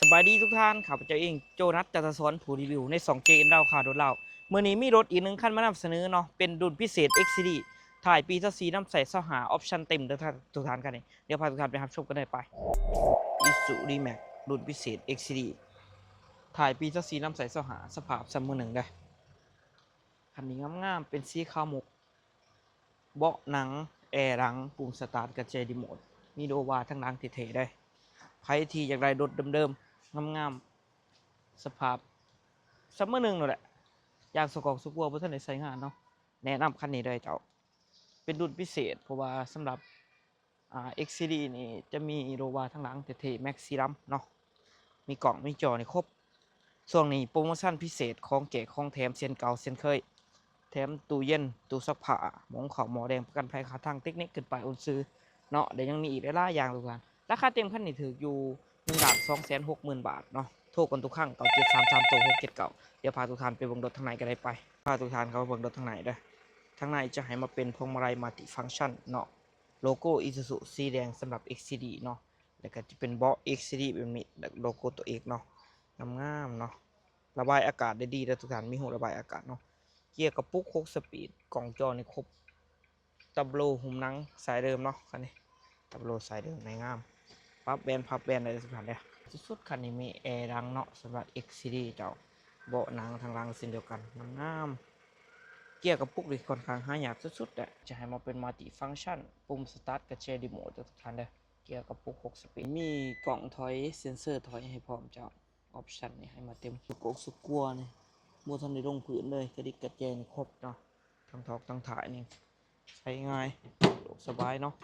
สบายดีทุกท่านข้าพเจ้าเองโจนัสจัตสอนผู้รีวิวใน 2JN เราข่าวรถเราเมื่อนี้มีรถอีกหนึ่งคันมานำเสนอเนาะเป็นรุ่นพิเศษ XCD ถ่ายปี24น้ำใสเสาหาออปชั่นเต็มทุกท่านกันนี่เดี๋ยวพาทุกท่านไปรับชมกันได้ไป Isuzu Max รุ่นพิเศษ XCD ถ่ายปี24น้ำใสเสาหาสภาพซัมเมอร์หนึ่งได้คันนี้งามๆเป็นสีขาวมุกเบาะหนังแอร์หลังปุ่มสตาร์ทกระจายรีโมทมีโดวาทั้งหลังเท่ๆได้ใครที่อยากได้รถเดิมๆงามๆสภาพซัมเมอร์หนึ่งนั่นแหละยางสกอกสกัวเพื่อท่านในใช้งานเนาะแนะนำคันนี้เลยเจ้าเป็นรุ่นพิเศษเพราะว่าสำหรับXCD นี่จะมีโดวาทั้งหลังเท่ๆแม็กซิลัมเนาะมีกล่องมีจอในครบช่วงนี้โปรโมชั่นพิเศษของแจกของแถมเซียนเก่าเซียนเคยแถมตู้เย็นตู้ซักผ้าหมองขาวหมอแดงประกันภัยขาทางเทคนิคขึ้นไปอุ่นซื้อเนาะเดี๋ยวยังมีอีกหลายอย่างทุกท่านราคาเต็มคันนี้ถืออยู่1,260,000 บาทเนาะโทรกันทุกครั้ง9733ตัว679เดี๋ยวพาทุกท่านไปเบิ่งรถทางไหนก็ได้ไปพาทุกท่านเข้าเบิ่งรถทางไหนเด้อทางในจะให้มาเป็นพวงมาลัยมัลติฟังก์ชันเนาะโลโก้ Isuzu สีแดงสำหรับ XCD เนาะแล้วก็จะเป็นเบาะ XCD แบบนี้โลโก้ตัวเอกเนาะงามๆเนาะระบายอากาศได้ดีเลยทุกท่านมีหูระบายอากาศเนาะเกียร์กระปุก6สปีดกล่องจอในครบตับโลหุ่มหนังสายเดิมเนาะคันนี้ตับโลสายเดิมในงามพับแบนอะไรทุกท่านเลยสุดคันนี้มีแอร์ดังเนาะสำหรับ XCD เจ้าเบาะหนังทางหลังเช่นเดียวกันงามเกียร์กระปุกเลยค่อนข้างหายากสุดๆแหละจะให้มาเป็นมัลติฟังก์ชันปุ่มสตาร์ทกับแชร์รีโมททุกท่านเลยเกียร์กระปุก6สปีดมีกล่องถอยเซ็นเซอร์ถอยให้พร้อมเจ้าออปชั่นนี่ให้มาเต็มสุกอกสุกัวนี่มัวทันในลงผืนเลยกระดิกกระแจนี่ครบเนาะทั้งทอกทั้งถ่ายนี่ใช้ง่ายสบายเนาะ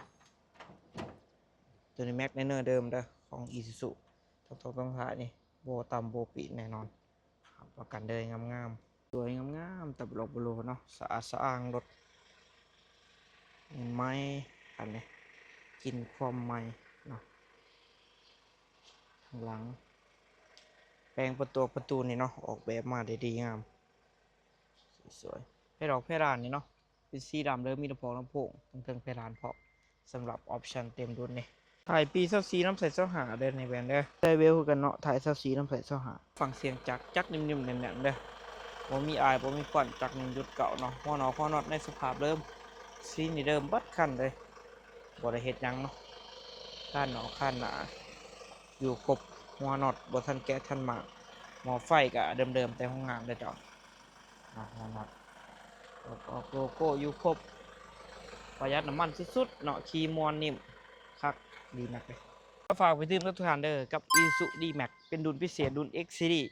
ตัวนี้แม็กไนเนอร์เดิมเด้อของ Isuzu ทั้งทอกทั้งถ่ายนี่โบต่ำโบปีแน่นอนประกันเลยงามๆสวยงามๆตับหลบโลเนาะสะอาดสะอ้างรถเห็นไหมอันนี้กินความใหม่เนาะข้างหลังแปลงประตูนี่เนาะออกแบบมาได้ดีงามสวยเพดอกเพดานนี่เนาะเป็นสีดำเลยมีลำโพงทั้งเพดานเพาะสำหรับออปชั่นเต็มรุ่นนี่ถ่ายปี24น้ำใสเสาหาเด้ในแบรนด์เด้อได้เวลกันเนาะถ่าย24น้ำใสเสาหาฟังเสียงจักนิ่มๆแน่นๆเด้อบ่มีอายบ่มีควันจักนิ่มยุดเก่าเนาะหัวหนอข้อน็อตในสภาพเดิมสีนี่เดิมบัดคันเลยบ่ได้เฮ็ดยังเนาะข้านหนอข้านหนาอยู่ครบหัวน็อตบ่ทันแกะทันมาหมอไฟก็เดิมๆแต่ห้องงานเด้อจ้ะหัวน็อตโลโก้อยู่ครบประหยัดน้ำมันสุดๆเนาะขี่มวนนิ่มคักดีมากเลยก็ฝากไปถึงทุกท่านเด้อกับ Isuzu D-Max เป็นรุ่นพิเศษรุ่น X Series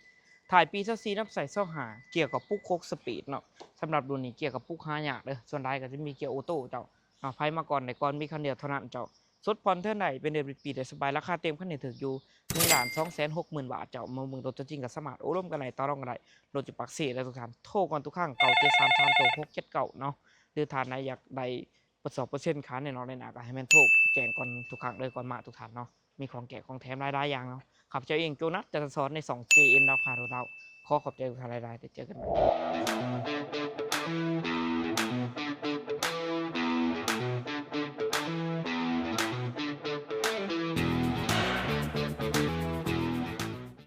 ถ่ายปี24น้ำใสเสาหาเกี่ยวกับปุ๊ก6สปีดเนาะสำหรับรุ่นนี้เกี่ยวกับปุ๊ก5อย่างเด้อส่วนใดก็จะมีเกียร์ออโต้เจ้าไผมาก่อนในก่อนมีคันเดียวเท่านั้นเจ้าสุดผ่อนเท่าไหร่เป็นเดือนปีได้สบายราคาเต็มคันนี้ถึงอยู่1,260,000 บาทเจ้ามือรถตัวจริงกับสมาร์ทโอ้ร่วมกันไหนต่อรองกันไหนรถจะปักเสียแล้วทุกท่านโทรก่อนทุกครั้ง9733ตัว679เนาะหรือท่านไหนอยากได้เปอร์เซ็นต์ค้าในน้องในหนาก็ให้แม่นโทรแจ้งก่อนทุกครั้งเลยก่อนมาทุกท่านเนาะมีของแจกของแถมหลายๆอย่างเนาะขับเจ้าเองโจนัสจะสอนใน 2JN เราค่ะเราขอขอบใจทุกท่านหลายๆเดี๋ยวเจอกันใหม่